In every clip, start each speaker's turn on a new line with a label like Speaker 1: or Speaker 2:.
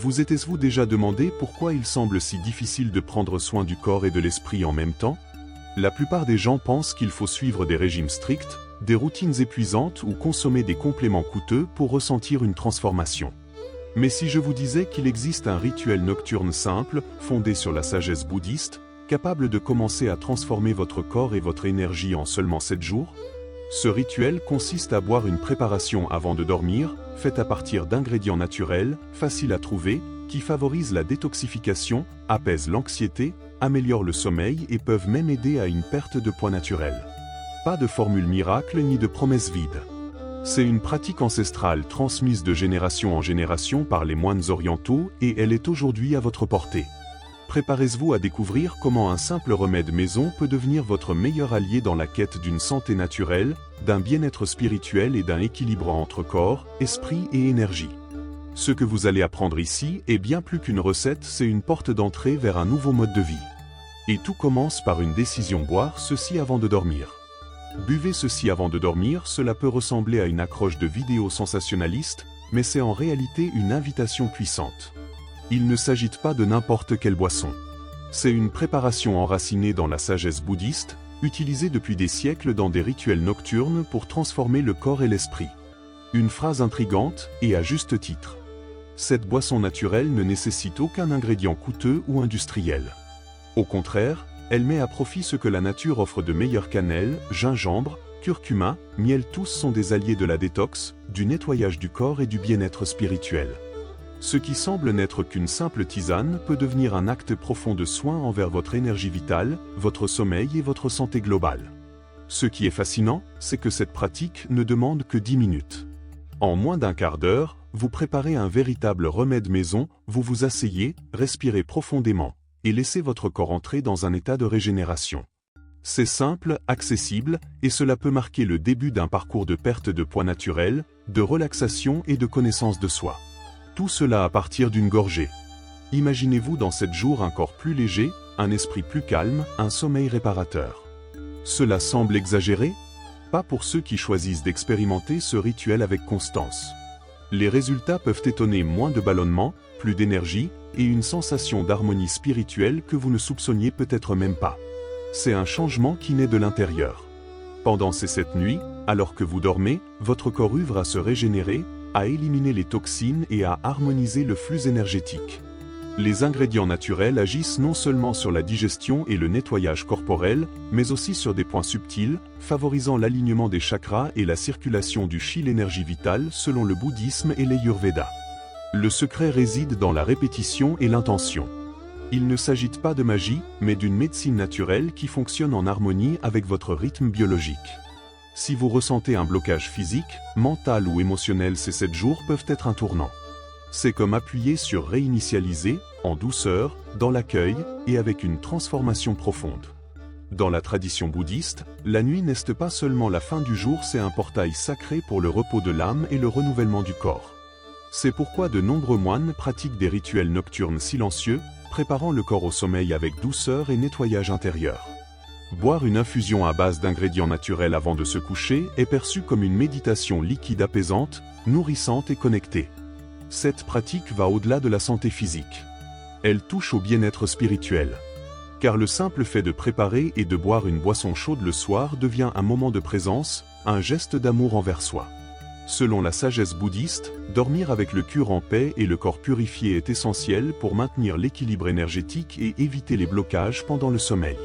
Speaker 1: Vous êtes-vous déjà demandé pourquoi il semble si difficile de prendre soin du corps et de l'esprit en même temps? La plupart des gens pensent qu'il faut suivre des régimes stricts, des routines épuisantes ou consommer des compléments coûteux pour ressentir une transformation. Mais si je vous disais qu'il existe un rituel nocturne simple, fondé sur la sagesse bouddhiste, capable de commencer à transformer votre corps et votre énergie en seulement 7 jours? Ce rituel consiste à boire une préparation avant de dormir, faite à partir d'ingrédients naturels, faciles à trouver, qui favorisent la détoxification, apaisent l'anxiété, améliorent le sommeil et peuvent même aider à une perte de poids naturelle. Pas de formule miracle ni de promesses vides. C'est une pratique ancestrale transmise de génération en génération par les moines orientaux et elle est aujourd'hui à votre portée. Préparez-vous à découvrir comment un simple remède maison peut devenir votre meilleur allié dans la quête d'une santé naturelle, d'un bien-être spirituel et d'un équilibre entre corps, esprit et énergie. Ce que vous allez apprendre ici est bien plus qu'une recette, c'est une porte d'entrée vers un nouveau mode de vie. Et tout commence par une décision: boire ceci avant de dormir. Buvez ceci avant de dormir, cela peut ressembler à une accroche de vidéo sensationnaliste, mais c'est en réalité une invitation puissante. Il ne s'agit pas de n'importe quelle boisson. C'est une préparation enracinée dans la sagesse bouddhiste, utilisée depuis des siècles dans des rituels nocturnes pour transformer le corps et l'esprit. Une phrase intrigante, et à juste titre. Cette boisson naturelle ne nécessite aucun ingrédient coûteux ou industriel. Au contraire, elle met à profit ce que la nature offre de meilleur: cannelle, gingembre, curcuma, miel, tous sont des alliés de la détox, du nettoyage du corps et du bien-être spirituel. Ce qui semble n'être qu'une simple tisane peut devenir un acte profond de soin envers votre énergie vitale, votre sommeil et votre santé globale. Ce qui est fascinant, c'est que cette pratique ne demande que 10 minutes. En moins d'un quart d'heure, vous préparez un véritable remède maison, vous vous asseyez, respirez profondément, et laissez votre corps entrer dans un état de régénération. C'est simple, accessible, et cela peut marquer le début d'un parcours de perte de poids naturel, de relaxation et de connaissance de soi. Tout cela à partir d'une gorgée. Imaginez-vous dans 7 jours un corps plus léger, un esprit plus calme, un sommeil réparateur. Cela semble exagéré? Pas pour ceux qui choisissent d'expérimenter ce rituel avec constance. Les résultats peuvent étonner: moins de ballonnement, plus d'énergie, et une sensation d'harmonie spirituelle que vous ne soupçonniez peut-être même pas. C'est un changement qui naît de l'intérieur. Pendant ces 7 nuits, alors que vous dormez, votre corps œuvre à se régénérer, à éliminer les toxines et à harmoniser le flux énergétique. Les ingrédients naturels agissent non seulement sur la digestion et le nettoyage corporel, mais aussi sur des points subtils, favorisant l'alignement des chakras et la circulation du chi, l'énergie vitale selon le bouddhisme et l'ayurveda. Le secret réside dans la répétition et l'intention. Il ne s'agit pas de magie, mais d'une médecine naturelle qui fonctionne en harmonie avec votre rythme biologique. Si vous ressentez un blocage physique, mental ou émotionnel, ces 7 jours peuvent être un tournant. C'est comme appuyer sur réinitialiser, en douceur, dans l'accueil, et avec une transformation profonde. Dans la tradition bouddhiste, la nuit n'est pas seulement la fin du jour, c'est un portail sacré pour le repos de l'âme et le renouvellement du corps. C'est pourquoi de nombreux moines pratiquent des rituels nocturnes silencieux, préparant le corps au sommeil avec douceur et nettoyage intérieur. Boire une infusion à base d'ingrédients naturels avant de se coucher est perçu comme une méditation liquide apaisante, nourrissante et connectée. Cette pratique va au-delà de la santé physique. Elle touche au bien-être spirituel. Car le simple fait de préparer et de boire une boisson chaude le soir devient un moment de présence, un geste d'amour envers soi. Selon la sagesse bouddhiste, dormir avec le cœur en paix et le corps purifié est essentiel pour maintenir l'équilibre énergétique et éviter les blocages pendant le sommeil.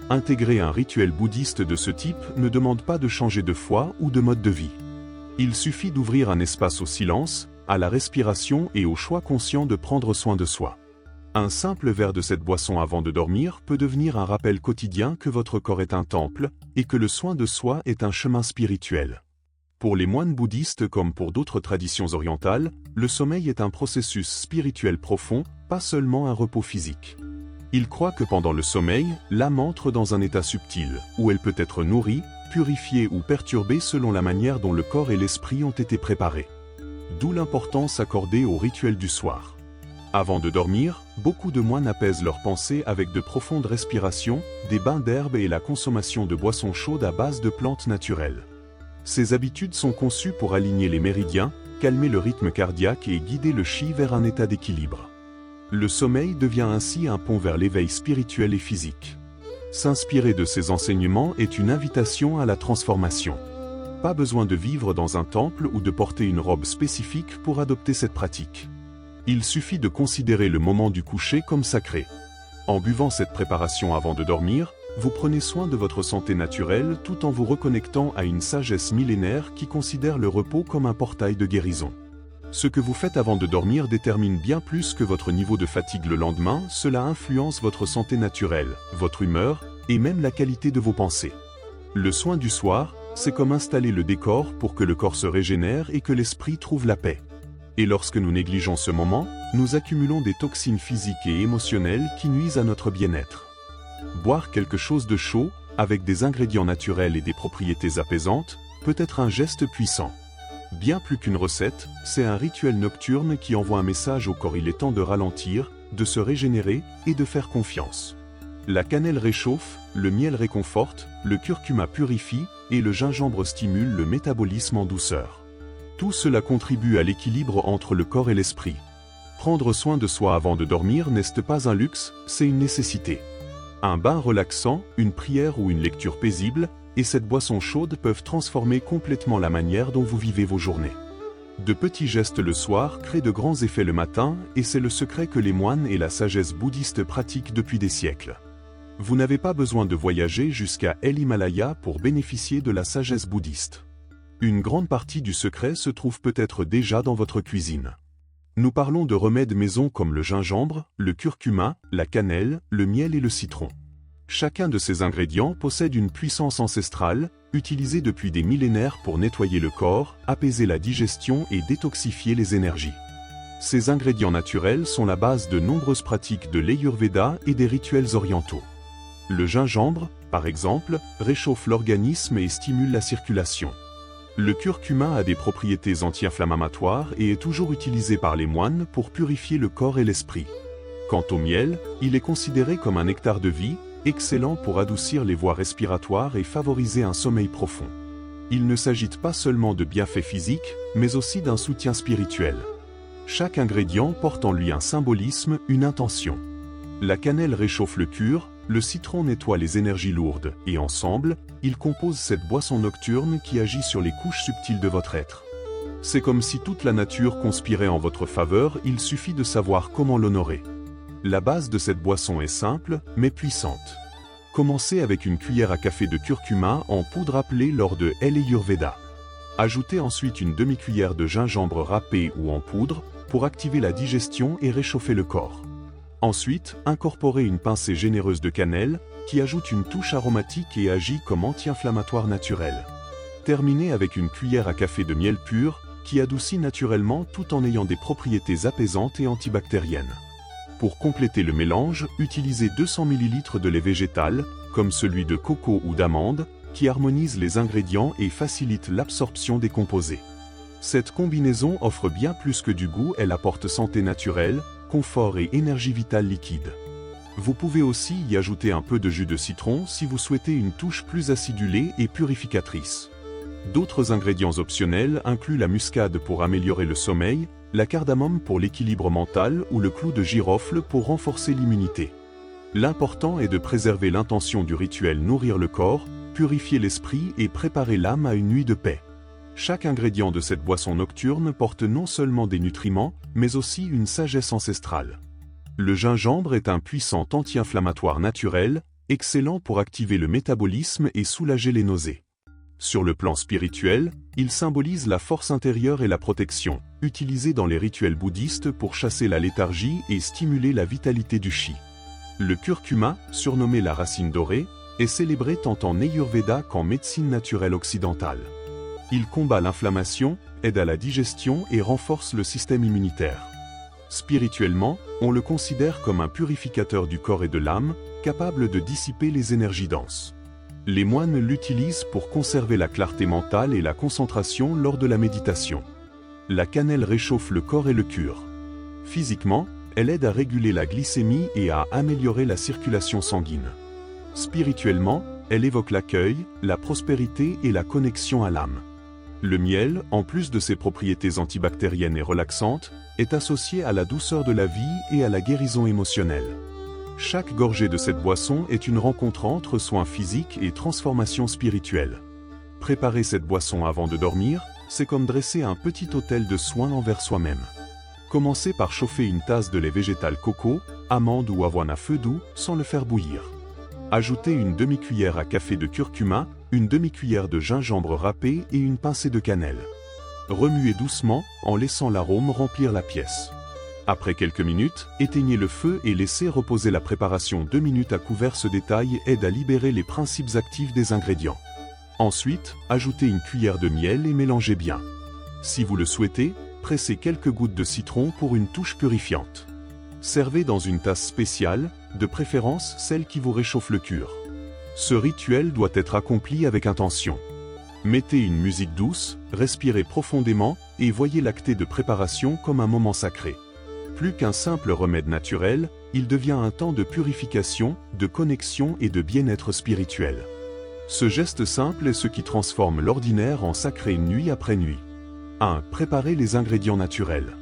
Speaker 1: Intégrer un rituel bouddhiste de ce type ne demande pas de changer de foi ou de mode de vie. Il suffit d'ouvrir un espace au silence, à la respiration et au choix conscient de prendre soin de soi. Un simple verre de cette boisson avant de dormir peut devenir un rappel quotidien que votre corps est un temple et que le soin de soi est un chemin spirituel. Pour les moines bouddhistes comme pour d'autres traditions orientales, le sommeil est un processus spirituel profond, pas seulement un repos physique. Ils croient que pendant le sommeil, l'âme entre dans un état subtil, où elle peut être nourrie, purifiée ou perturbée selon la manière dont le corps et l'esprit ont été préparés. D'où l'importance accordée au rituel du soir. Avant de dormir, beaucoup de moines apaisent leurs pensées avec de profondes respirations, des bains d'herbes et la consommation de boissons chaudes à base de plantes naturelles. Ces habitudes sont conçues pour aligner les méridiens, calmer le rythme cardiaque et guider le chi vers un état d'équilibre. Le sommeil devient ainsi un pont vers l'éveil spirituel et physique. S'inspirer de ces enseignements est une invitation à la transformation. Pas besoin de vivre dans un temple ou de porter une robe spécifique pour adopter cette pratique. Il suffit de considérer le moment du coucher comme sacré. En buvant cette préparation avant de dormir, vous prenez soin de votre santé naturelle tout en vous reconnectant à une sagesse millénaire qui considère le repos comme un portail de guérison. Ce que vous faites avant de dormir détermine bien plus que votre niveau de fatigue le lendemain, cela influence votre santé naturelle, votre humeur et même la qualité de vos pensées. Le soin du soir, c'est comme installer le décor pour que le corps se régénère et que l'esprit trouve la paix. Et lorsque nous négligeons ce moment, nous accumulons des toxines physiques et émotionnelles qui nuisent à notre bien-être. Boire quelque chose de chaud, avec des ingrédients naturels et des propriétés apaisantes, peut être un geste puissant. Bien plus qu'une recette, c'est un rituel nocturne qui envoie un message au corps: il est temps de ralentir, de se régénérer et de faire confiance. La cannelle réchauffe, le miel réconforte, le curcuma purifie et le gingembre stimule le métabolisme en douceur. Tout cela contribue à l'équilibre entre le corps et l'esprit. Prendre soin de soi avant de dormir n'est pas un luxe, c'est une nécessité. Un bain relaxant, une prière ou une lecture paisible, et cette boisson chaude peuvent transformer complètement la manière dont vous vivez vos journées. De petits gestes le soir créent de grands effets le matin, et c'est le secret que les moines et la sagesse bouddhiste pratiquent depuis des siècles. Vous n'avez pas besoin de voyager jusqu'à l'Himalaya pour bénéficier de la sagesse bouddhiste. Une grande partie du secret se trouve peut-être déjà dans votre cuisine. Nous parlons de remèdes maison comme le gingembre, le curcuma, la cannelle, le miel et le citron. Chacun de ces ingrédients possède une puissance ancestrale, utilisée depuis des millénaires pour nettoyer le corps, apaiser la digestion et détoxifier les énergies. Ces ingrédients naturels sont la base de nombreuses pratiques de l'Ayurveda et des rituels orientaux. Le gingembre, par exemple, réchauffe l'organisme et stimule la circulation. Le curcuma a des propriétés anti-inflammatoires et est toujours utilisé par les moines pour purifier le corps et l'esprit. Quant au miel, il est considéré comme un nectar de vie, excellent pour adoucir les voies respiratoires et favoriser un sommeil profond. Il ne s'agit pas seulement de bienfaits physiques, mais aussi d'un soutien spirituel. Chaque ingrédient porte en lui un symbolisme, une intention. La cannelle réchauffe le cœur, le citron nettoie les énergies lourdes, et ensemble, ils composent cette boisson nocturne qui agit sur les couches subtiles de votre être. C'est comme si toute la nature conspirait en votre faveur, il suffit de savoir comment l'honorer. La base de cette boisson est simple, mais puissante. Commencez avec une cuillère à café de curcuma en poudre appelée lors de l'Ayurveda. Ajoutez ensuite une demi-cuillère de gingembre râpé ou en poudre pour activer la digestion et réchauffer le corps. Ensuite, incorporez une pincée généreuse de cannelle, qui ajoute une touche aromatique et agit comme anti-inflammatoire naturel. Terminez avec une cuillère à café de miel pur, qui adoucit naturellement tout en ayant des propriétés apaisantes et antibactériennes. Pour compléter le mélange, utilisez 200 ml de lait végétal, comme celui de coco ou d'amande, qui harmonise les ingrédients et facilite l'absorption des composés. Cette combinaison offre bien plus que du goût, elle apporte santé naturelle, confort et énergie vitale liquide. Vous pouvez aussi y ajouter un peu de jus de citron si vous souhaitez une touche plus acidulée et purificatrice. D'autres ingrédients optionnels incluent la muscade pour améliorer le sommeil, la cardamome pour l'équilibre mental ou le clou de girofle pour renforcer l'immunité. L'important est de préserver l'intention du rituel, nourrir le corps, purifier l'esprit et préparer l'âme à une nuit de paix. Chaque ingrédient de cette boisson nocturne porte non seulement des nutriments, mais aussi une sagesse ancestrale. Le gingembre est un puissant anti-inflammatoire naturel, excellent pour activer le métabolisme et soulager les nausées. Sur le plan spirituel, il symbolise la force intérieure et la protection, utilisé dans les rituels bouddhistes pour chasser la léthargie et stimuler la vitalité du chi. Le curcuma, surnommé la racine dorée, est célébré tant en Ayurveda qu'en médecine naturelle occidentale. Il combat l'inflammation, aide à la digestion et renforce le système immunitaire. Spirituellement, on le considère comme un purificateur du corps et de l'âme, capable de dissiper les énergies denses. Les moines l'utilisent pour conserver la clarté mentale et la concentration lors de la méditation. La cannelle réchauffe le corps et le cœur. Physiquement, elle aide à réguler la glycémie et à améliorer la circulation sanguine. Spirituellement, elle évoque l'accueil, la prospérité et la connexion à l'âme. Le miel, en plus de ses propriétés antibactériennes et relaxantes, est associé à la douceur de la vie et à la guérison émotionnelle. Chaque gorgée de cette boisson est une rencontre entre soins physiques et transformation spirituelle. Préparer cette boisson avant de dormir, c'est comme dresser un petit autel de soins envers soi-même. Commencez par chauffer une tasse de lait végétal coco, amande ou avoine à feu doux, sans le faire bouillir. Ajoutez une demi-cuillère à café de curcuma, une demi-cuillère de gingembre râpé et une pincée de cannelle. Remuez doucement, en laissant l'arôme remplir la pièce. Après quelques minutes, éteignez le feu et laissez reposer la préparation 2 minutes à couvert. Ce détail aide à libérer les principes actifs des ingrédients. Ensuite, ajoutez une cuillère de miel et mélangez bien. Si vous le souhaitez, pressez quelques gouttes de citron pour une touche purifiante. Servez dans une tasse spéciale, de préférence celle qui vous réchauffe le cœur. Ce rituel doit être accompli avec intention. Mettez une musique douce, respirez profondément et voyez l'acte de préparation comme un moment sacré. Plus qu'un simple remède naturel, il devient un temps de purification, de connexion et de bien-être spirituel. Ce geste simple est ce qui transforme l'ordinaire en sacré nuit après nuit. 1. Préparez les ingrédients naturels.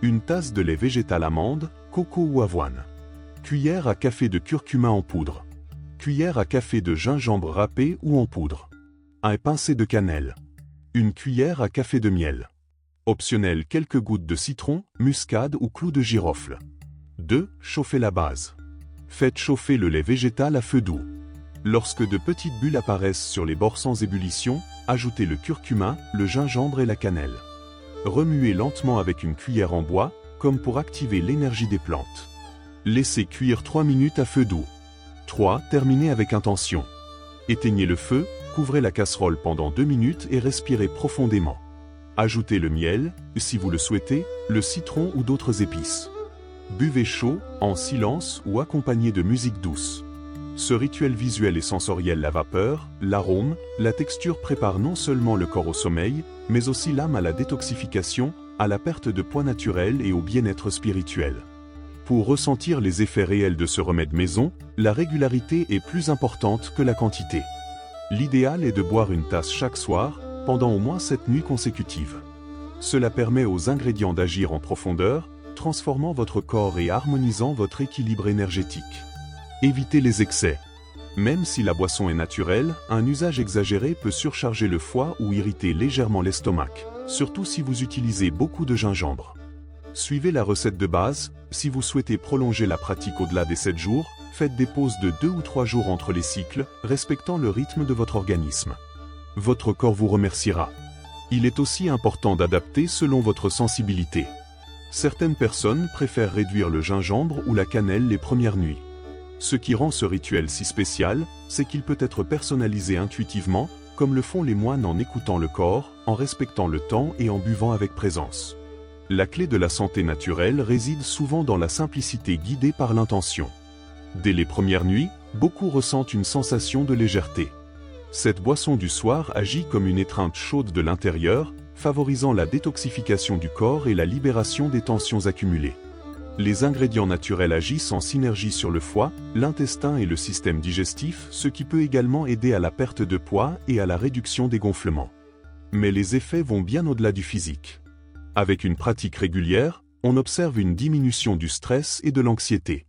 Speaker 1: Une tasse de lait végétal amande, coco ou avoine. Cuillère à café de curcuma en poudre. Cuillère à café de gingembre râpé ou en poudre. Un pincée de cannelle. Une cuillère à café de miel. Optionnel, quelques gouttes de citron, muscade ou clous de girofle. 2. Chauffez la base. Faites chauffer le lait végétal à feu doux. Lorsque de petites bulles apparaissent sur les bords sans ébullition, ajoutez le curcuma, le gingembre et la cannelle. Remuez lentement avec une cuillère en bois, comme pour activer l'énergie des plantes. Laissez cuire 3 minutes à feu doux. 3. Terminez avec intention. Éteignez le feu, couvrez la casserole pendant 2 minutes et respirez profondément. Ajoutez le miel, si vous le souhaitez, le citron ou d'autres épices. Buvez chaud, en silence ou accompagné de musique douce. Ce rituel visuel et sensoriel, la vapeur, l'arôme, la texture prépare non seulement le corps au sommeil, mais aussi l'âme à la détoxification, à la perte de poids naturel et au bien-être spirituel. Pour ressentir les effets réels de ce remède maison, la régularité est plus importante que la quantité. L'idéal est de boire une tasse chaque soir, pendant au moins 7 nuits consécutives. Cela permet aux ingrédients d'agir en profondeur, transformant votre corps et harmonisant votre équilibre énergétique. Évitez les excès. Même si la boisson est naturelle, un usage exagéré peut surcharger le foie ou irriter légèrement l'estomac, surtout si vous utilisez beaucoup de gingembre. Suivez la recette de base. Si vous souhaitez prolonger la pratique au-delà des 7 jours, faites des pauses de 2 ou 3 jours entre les cycles, respectant le rythme de votre organisme. Votre corps vous remerciera. Il est aussi important d'adapter selon votre sensibilité. Certaines personnes préfèrent réduire le gingembre ou la cannelle les premières nuits. Ce qui rend ce rituel si spécial, c'est qu'il peut être personnalisé intuitivement, comme le font les moines en écoutant le corps, en respectant le temps et en buvant avec présence. La clé de la santé naturelle réside souvent dans la simplicité guidée par l'intention. Dès les premières nuits, beaucoup ressentent une sensation de légèreté. Cette boisson du soir agit comme une étreinte chaude de l'intérieur, favorisant la détoxification du corps et la libération des tensions accumulées. Les ingrédients naturels agissent en synergie sur le foie, l'intestin et le système digestif, ce qui peut également aider à la perte de poids et à la réduction des gonflements. Mais les effets vont bien au-delà du physique. Avec une pratique régulière, on observe une diminution du stress et de l'anxiété.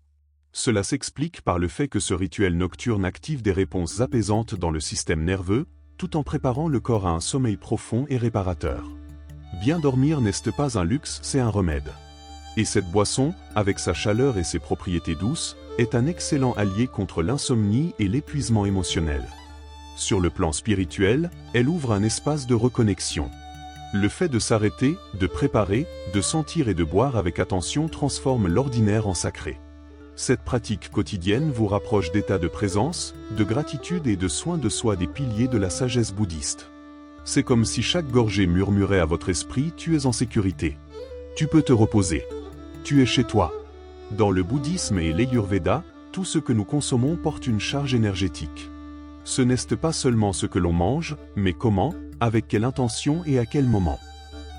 Speaker 1: Cela s'explique par le fait que ce rituel nocturne active des réponses apaisantes dans le système nerveux, tout en préparant le corps à un sommeil profond et réparateur. Bien dormir n'est pas un luxe, c'est un remède. Et cette boisson, avec sa chaleur et ses propriétés douces, est un excellent allié contre l'insomnie et l'épuisement émotionnel. Sur le plan spirituel, elle ouvre un espace de reconnexion. Le fait de s'arrêter, de préparer, de sentir et de boire avec attention transforme l'ordinaire en sacré. Cette pratique quotidienne vous rapproche d'états de présence, de gratitude et de soin de soi, des piliers de la sagesse bouddhiste. C'est comme si chaque gorgée murmurait à votre esprit « Tu es en sécurité. Tu peux te reposer. Tu es chez toi ». Dans le bouddhisme et l'Ayurveda, tout ce que nous consommons porte une charge énergétique. Ce n'est pas seulement ce que l'on mange, mais comment, avec quelle intention et à quel moment.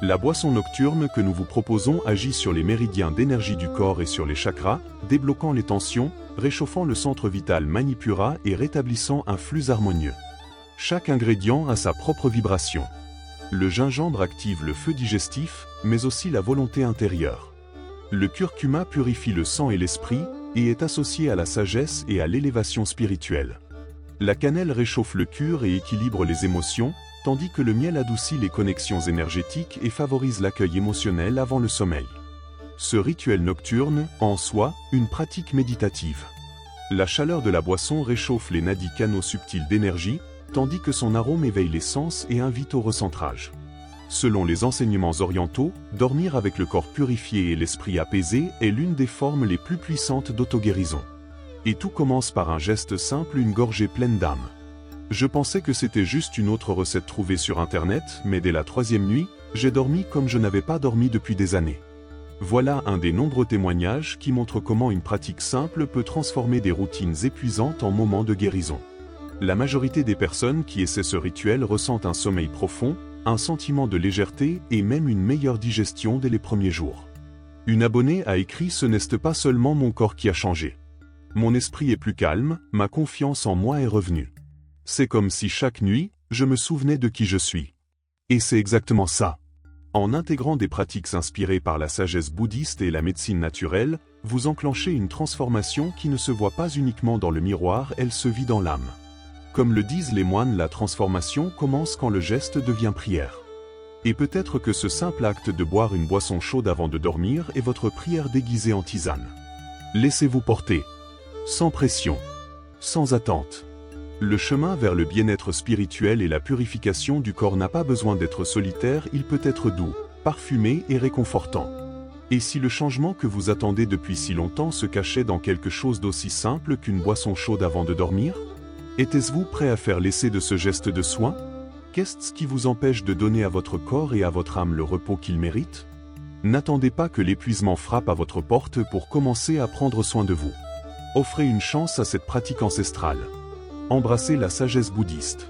Speaker 1: La boisson nocturne que nous vous proposons agit sur les méridiens d'énergie du corps et sur les chakras, débloquant les tensions, réchauffant le centre vital Manipura et rétablissant un flux harmonieux. Chaque ingrédient a sa propre vibration. Le gingembre active le feu digestif, mais aussi la volonté intérieure. Le curcuma purifie le sang et l'esprit, et est associé à la sagesse et à l'élévation spirituelle. La cannelle réchauffe le cœur et équilibre les émotions, tandis que le miel adoucit les connexions énergétiques et favorise l'accueil émotionnel avant le sommeil. Ce rituel nocturne, en soi, une pratique méditative. La chaleur de la boisson réchauffe les nadis canaux subtils d'énergie, tandis que son arôme éveille les sens et invite au recentrage. Selon les enseignements orientaux, dormir avec le corps purifié et l'esprit apaisé est l'une des formes les plus puissantes d'auto-guérison. Et tout commence par un geste simple, une gorgée pleine d'âme. Je pensais que c'était juste une autre recette trouvée sur Internet, mais dès la 3e nuit, j'ai dormi comme je n'avais pas dormi depuis des années. Voilà un des nombreux témoignages qui montrent comment une pratique simple peut transformer des routines épuisantes en moments de guérison. La majorité des personnes qui essaient ce rituel ressentent un sommeil profond, un sentiment de légèreté et même une meilleure digestion dès les premiers jours. Une abonnée a écrit « Ce n'est pas seulement mon corps qui a changé. Mon esprit est plus calme, ma confiance en moi est revenue. C'est comme si chaque nuit, je me souvenais de qui je suis. » Et c'est exactement ça. En intégrant des pratiques inspirées par la sagesse bouddhiste et la médecine naturelle, vous enclenchez une transformation qui ne se voit pas uniquement dans le miroir, elle se vit dans l'âme. Comme le disent les moines, la transformation commence quand le geste devient prière. Et peut-être que ce simple acte de boire une boisson chaude avant de dormir est votre prière déguisée en tisane. Laissez-vous porter. Sans pression. Sans attente. Le chemin vers le bien-être spirituel et la purification du corps n'a pas besoin d'être solitaire, il peut être doux, parfumé et réconfortant. Et si le changement que vous attendez depuis si longtemps se cachait dans quelque chose d'aussi simple qu'une boisson chaude avant de dormir? Êtes-vous prêt à faire l'essai de ce geste de soin? Qu'est-ce qui vous empêche de donner à votre corps et à votre âme le repos qu'ils méritent? N'attendez pas que l'épuisement frappe à votre porte pour commencer à prendre soin de vous. Offrez une chance à cette pratique ancestrale. Embrassez la sagesse bouddhiste.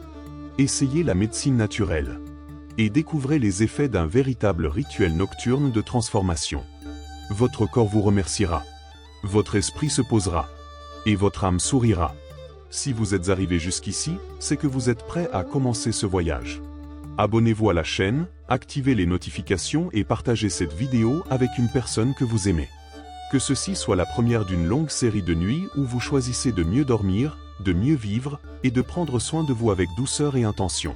Speaker 1: Essayez la médecine naturelle. Et découvrez les effets d'un véritable rituel nocturne de transformation. Votre corps vous remerciera. Votre esprit se posera. Et votre âme sourira. Si vous êtes arrivé jusqu'ici, c'est que vous êtes prêt à commencer ce voyage. Abonnez-vous à la chaîne, activez les notifications et partagez cette vidéo avec une personne que vous aimez. Que ceci soit la première d'une longue série de nuits où vous choisissez de mieux dormir, de mieux vivre et de prendre soin de vous avec douceur et intention.